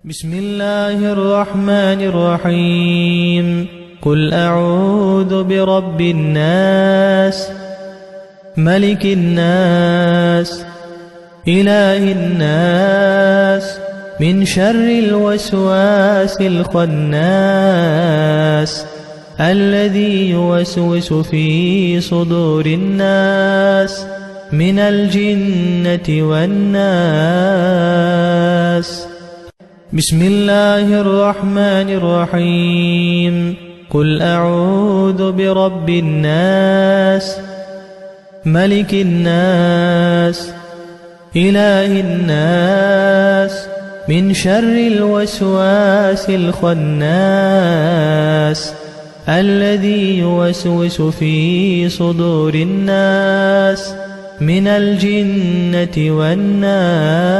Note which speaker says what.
Speaker 1: بسم الله الرحمن الرحيم. قل أعوذ برب الناس، ملك الناس، إله الناس، من شر الوسواس الخناس، الذي يوسوس في صدور الناس من الجنة والناس. بسم الله الرحمن الرحيم. قل أعوذ برب الناس، ملك الناس، إله الناس، من شر الوسواس الخناس، الذي يوسوس في صدور الناس من الجنة والناس.